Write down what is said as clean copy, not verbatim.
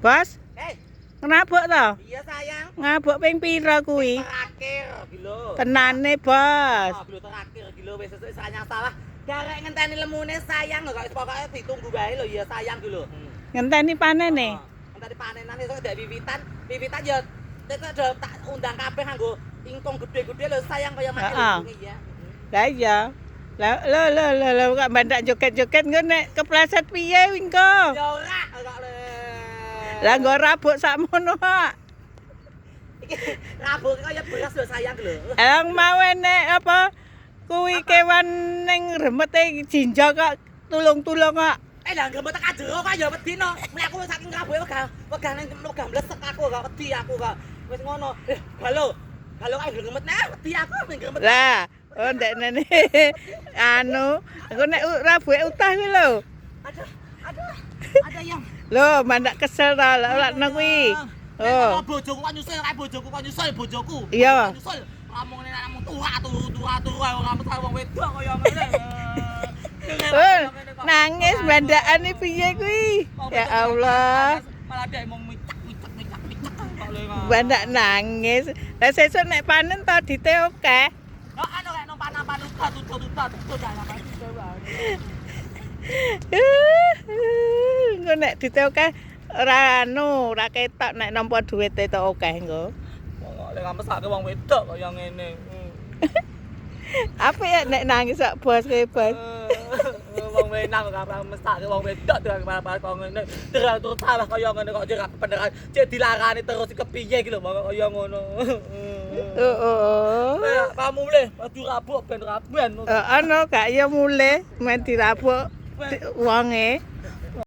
Bos, Hei, kenapa to? iya sayang. Ngabuk ping pira kuwi? Terakhir gitu. Tenane, Bos. Oh, belum terakhir gitu wis sesuk sayang salah. Garek ngenteni lemune sayang lho, kok pokoke ditunggu wae lho ya sayang dulu. Ngenteni panene. Ngenteni panenan esuk ndak wiwitan. Wiwitan ya tetep tak undang kabeh nganggo ingkung gede-gede lho sayang kaya mak ya. Lah iya. Lah kok bandak joget-joget engko nek kepleset piye engko? Ya ora kok le. Lah nggo rabuk sakmono kok. Iki rabuk kaya beras lho sayang lho. Elang mau nek apa kuwi kewan ning remete jinjok kok tulung-tulung kok. Lah nggak tak jero kok ya wedi no. Mulai aku saking rabuke wegah ning logam blesek aku kok wedi aku kok. Wis ngono. Halo. Halo ae ngemet nah wedi aku ngemet. Lah, oh ndek nene anu, aku nek rabuke utah kuwi lho. Aduh. Ada yang. Lho, mandak kesel ta lakno kuwi. Oh. Bojoku kok nyusul kae bojoku. Iya. Nyusul. Kamu ngene namung turu ora mesah wong wedok kaya ngene. Oh, nangis bandakane piye kuwi? Ya Allah. Malah dhek mung micak kok le. Bandak nangis. Lah sesuk nek panen to dite akeh. Kok anu kayak nang panan tutut dalam itu wae. Engko nek dite akeh ora ora ketok nek nampa duwite to akeh engko. Kok le ngamesake wong wedok kaya ngene. Apa ya nek nangis sak bos kowe bos. Wong menang karo mesake wong wedok kok ngene. Terus salah kaya ngene kok jek beneran cek dilarani terus kepiye iki lho kaya ngono. Oh. Kamu le maju rabuk ben raben. Ana gak ya mulih men dirabuk wonge.